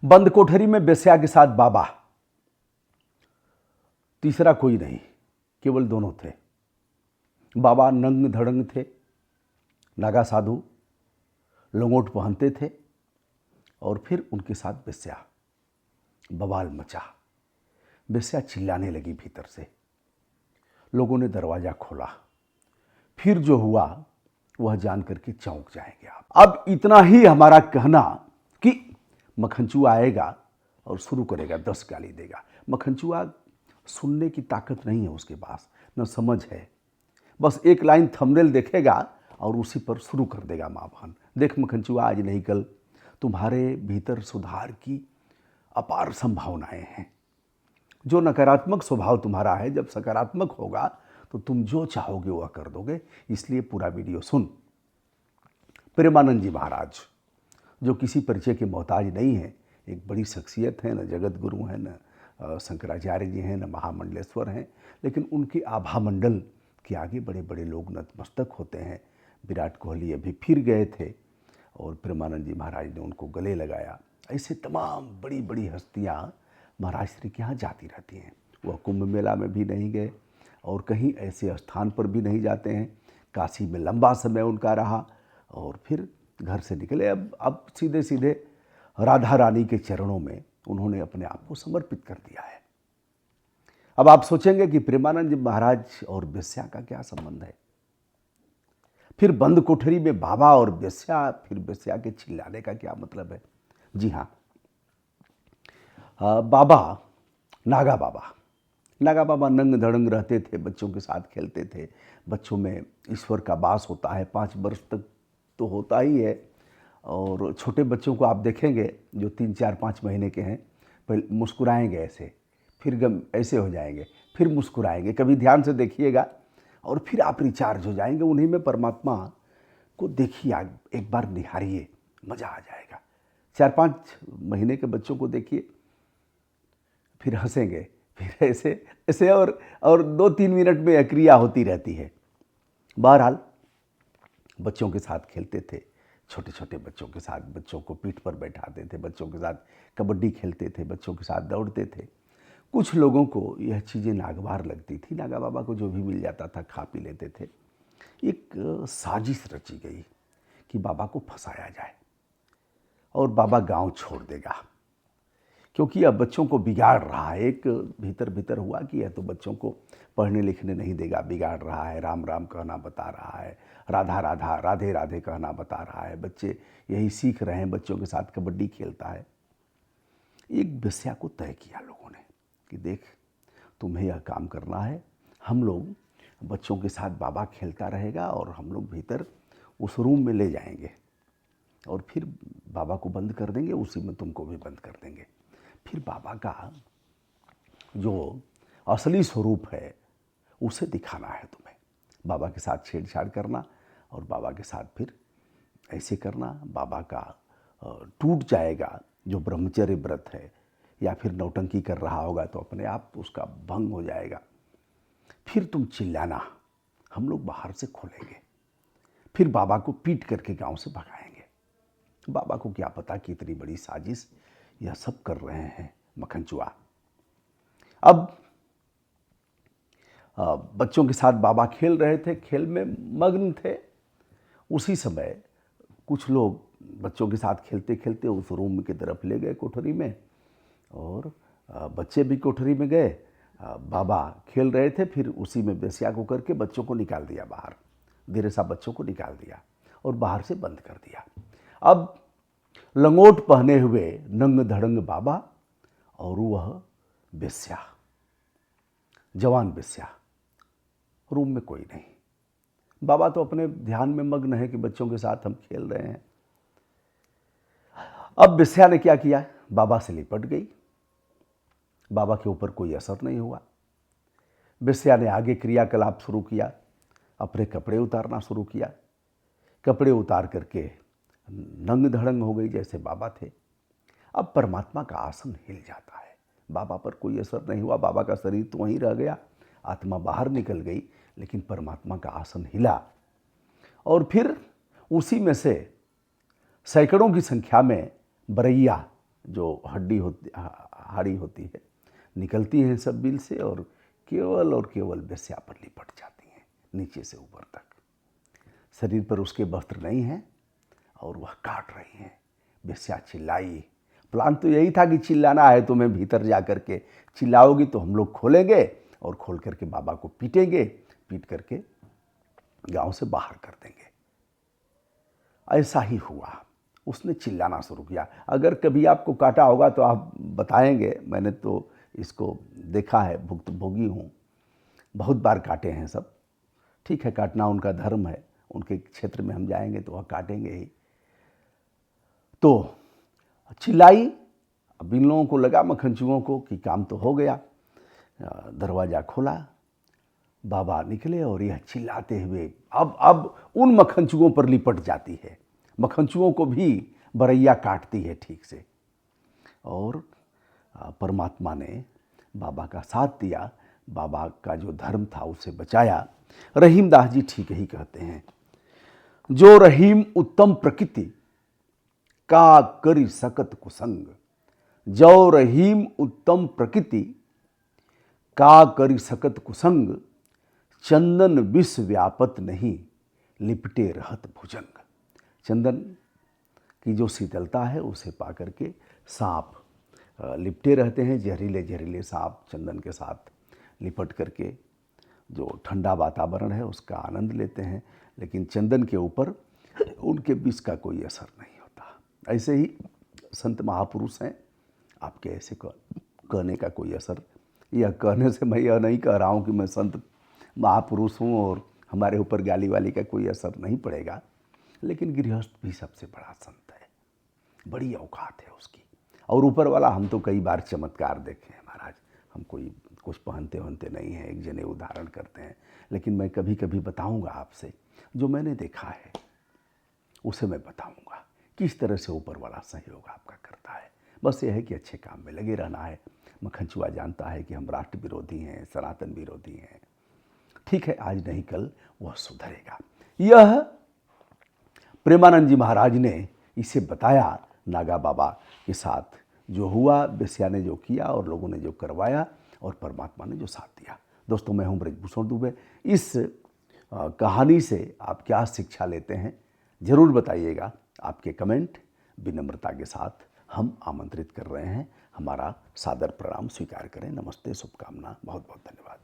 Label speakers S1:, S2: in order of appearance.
S1: बंद कोठरी में बेस्या के साथ बाबा, तीसरा कोई नहीं, केवल दोनों थे। बाबा नंग धड़ंग थे, नागा साधु, लंगोट पहनते थे और फिर उनके साथ बेस्या। बवाल मचा, बेस्या चिल्लाने लगी भीतर से। लोगों ने दरवाजा खोला। फिर जो हुआ वह जान करके चौंक जाएंगे आप। अब इतना ही हमारा कहना कि मखनचुआ आएगा और शुरू करेगा, 10 गाली देगा। मखनचुआ सुनने की ताकत नहीं है उसके पास, न समझ है। बस एक लाइन थंबनेल देखेगा और उसी पर शुरू कर देगा माँ बहन। देख मखनचुआ, आज नहीं कल तुम्हारे भीतर सुधार की अपार संभावनाएं हैं। जो नकारात्मक स्वभाव तुम्हारा है, जब सकारात्मक होगा तो तुम जो चाहोगे वह कर दोगे। इसलिए पूरा वीडियो सुन। प्रेमानंद जी महाराज, जो किसी परिचय के मोहताज नहीं है, एक बड़ी शख्सियत है, न जगत गुरु हैं, न शंकराचार्य जी हैं, न महामंडलेश्वर हैं, लेकिन उनके आभा मंडल के आगे बड़े बड़े लोग नतमस्तक होते हैं। विराट कोहली अभी फिर गए थे और प्रेमानंद जी महाराज ने उनको गले लगाया। ऐसे तमाम बड़ी बड़ी हस्तियाँ महाराज श्री के यहाँ जाती रहती हैं। वह कुंभ मेला में भी नहीं गए और कहीं ऐसे स्थान पर भी नहीं जाते हैं। काशी में लंबा समय उनका रहा और फिर घर से निकले। अब सीधे सीधे राधा रानी के चरणों में उन्होंने अपने आप को समर्पित कर दिया है। अब आप सोचेंगे कि प्रेमानंद जी महाराज और बेस्या का क्या संबंध है। फिर बंद कोठरी में बाबा और बेस्या, फिर बेस्या के चिल्लाने का क्या मतलब है। जी हाँ, बाबा, नागा बाबा नंग धड़ंग रहते थे, बच्चों के साथ खेलते थे। बच्चों में ईश्वर का वास होता है, 5 वर्ष तक तो होता ही है। और छोटे बच्चों को आप देखेंगे जो 3, 4, 5 महीने के हैं, पहले मुस्कुराएंगे ऐसे, फिर गम ऐसे हो जाएंगे, फिर मुस्कुराएंगे। कभी ध्यान से देखिएगा और फिर आप रिचार्ज हो जाएंगे। उन्हीं में परमात्मा को देखिए, एक बार निहारिए, मज़ा आ जाएगा। 4-5 महीने के बच्चों को देखिए, फिर हंसेंगे, फिर ऐसे ऐसे और 2-3 मिनट में यह क्रिया होती रहती है। बहरहाल बच्चों के साथ खेलते थे, छोटे छोटे बच्चों के साथ, बच्चों को पीठ पर बैठाते थे, बच्चों के साथ कबड्डी खेलते थे, बच्चों के साथ दौड़ते थे। कुछ लोगों को यह चीज़ें नागवार लगती थी। नागा बाबा को जो भी मिल जाता था खा पी लेते थे। एक साजिश रची गई कि बाबा को फंसाया जाए और बाबा गांव छोड़ देगा, क्योंकि अब बच्चों को बिगाड़ रहा है। एक भीतर भीतर हुआ कि यह तो बच्चों को पढ़ने लिखने नहीं देगा, बिगाड़ रहा है, राम राम कहना बता रहा है, राधा राधा, राधे राधे कहना बता रहा है। बच्चे यही सीख रहे हैं, बच्चों के साथ कबड्डी खेलता है। एक बेस्या को तय किया लोगों ने कि देख, तुम्हें यह काम करना है। हम लोग बच्चों के साथ बाबा खेलता रहेगा और हम लोग भीतर उस रूम में ले जाएंगे और फिर बाबा को बंद कर देंगे, उसी में तुमको भी बंद कर देंगे। फिर बाबा का जो असली स्वरूप है उसे दिखाना है तुम्हें। बाबा के साथ छेड़छाड़ करना और बाबा के साथ फिर ऐसे करना, बाबा का टूट जाएगा जो ब्रह्मचर्य व्रत है, या फिर नौटंकी कर रहा होगा तो अपने आप उसका भंग हो जाएगा। फिर तुम चिल्लाना, हम लोग बाहर से खोलेंगे, फिर बाबा को पीट करके गांव से भगाएंगे। बाबा को क्या पता कि इतनी बड़ी साजिश यह सब कर रहे हैं मखनचुआ। अब बच्चों के साथ बाबा खेल रहे थे, खेल में मग्न थे। उसी समय कुछ लोग बच्चों के साथ खेलते खेलते उस रूम की तरफ ले गए, कोठरी में, और बच्चे भी कोठरी में गए। बाबा खेल रहे थे, फिर उसी में बेस्या को करके बच्चों को निकाल दिया बाहर, धीरे सा बच्चों को निकाल दिया और बाहर से बंद कर दिया। अब लंगोट पहने हुए नंग धड़ंग बाबा और वह बेस्या, जवान बेस्या, रूम में कोई नहीं। बाबा तो अपने ध्यान में मग्न है कि बच्चों के साथ हम खेल रहे हैं। अब बेस्या ने क्या किया, बाबा से लिपट गई। बाबा के ऊपर कोई असर नहीं हुआ। बेस्या ने आगे क्रियाकलाप शुरू किया, अपने कपड़े उतारना शुरू किया। कपड़े उतार करके नंग धड़ंग हो गई जैसे बाबा थे। अब परमात्मा का आसन हिल जाता है, बाबा पर कोई असर नहीं हुआ। बाबा का शरीर तो वहीं रह गया, आत्मा बाहर निकल गई, लेकिन परमात्मा का आसन हिला। और फिर उसी में से सैकड़ों की संख्या में बरैया जो हाड़ी होती है निकलती हैं सब बिल से और केवल वेश्या पर लिपट जाती हैं नीचे से ऊपर तक। शरीर पर उसके वस्त्र नहीं हैं और वह काट रही हैं। वेश्या चिल्लाई। प्लान तो यही था कि चिल्लाना है तुम्हें, भीतर जा करके चिल्लाओगी तो हम लोग खोलेंगे और खोल करके बाबा को पीटेंगे, पीट करके गांव से बाहर कर देंगे। ऐसा ही हुआ। उसने चिल्लाना शुरू किया। अगर कभी आपको काटा होगा तो आप बताएंगे, मैंने तो इसको देखा है, भुक्तभोगी हूँ, बहुत बार काटे हैं सब। ठीक है, काटना उनका धर्म है, उनके क्षेत्र में हम जाएंगे तो वह काटेंगे ही। तो चिल्लाई। अब इन लोगों को लगा, मक्खनचूहों को, कि काम तो हो गया। दरवाज़ा खोला, बाबा निकले और यह चिल्लाते हुए अब उन मक्खनचूहों पर लिपट जाती है। मक्खनचूहों को भी बरैया काटती है ठीक से। और परमात्मा ने बाबा का साथ दिया, बाबा का जो धर्म था उसे बचाया। रहीमदास जी ठीक ही कहते हैं, जो रहीम उत्तम प्रकृति का करी सकत कुसंग। जो रहीम उत्तम प्रकृति का करी सकत कुसंग। चंदन विष व्यापत नहीं, लिपटे रहत भुजंग। चंदन की जो शीतलता है उसे पा करके सांप लिपटे रहते हैं। जहरीले जहरीले सांप चंदन के साथ लिपट करके जो ठंडा वातावरण है उसका आनंद लेते हैं, लेकिन चंदन के ऊपर उनके विष का कोई असर नहीं होता। ऐसे ही संत महापुरुष हैं, आपके ऐसे कहने का कोई असर, यह कहने से मैं यह नहीं कह रहा हूँ कि मैं संत महापुरुष हूँ और हमारे ऊपर गाली वाली का कोई असर नहीं पड़ेगा, लेकिन गृहस्थ भी सबसे बड़ा संत है, बड़ी औकात है उसकी। और ऊपर वाला, हम तो कई बार चमत्कार देखे हैं महाराज, हम कोई कुछ पहनते वहनते नहीं हैं, एक जने उदाहरण करते हैं, लेकिन मैं कभी कभी बताऊंगा आपसे, जो मैंने देखा है उसे मैं बताऊंगा किस तरह से ऊपर वाला सहयोग आपका करता है। बस यह है कि अच्छे काम में लगे रहना है। मक्खनचूहा जानता है कि हम राष्ट्र विरोधी हैं, सनातन विरोधी हैं। ठीक है, आज नहीं कल वह सुधरेगा। यह प्रेमानंद जी महाराज ने इसे बताया। नागा बाबा के साथ जो हुआ, बेस्या ने जो किया और लोगों ने जो करवाया और परमात्मा ने जो साथ दिया। दोस्तों, मैं हूं ब्रजभूषण दुबे। इस कहानी से आप क्या शिक्षा लेते हैं ज़रूर बताइएगा। आपके कमेंट विनम्रता के साथ हम आमंत्रित कर रहे हैं। हमारा सादर प्रणाम स्वीकार करें। नमस्ते, शुभकामना, बहुत बहुत धन्यवाद।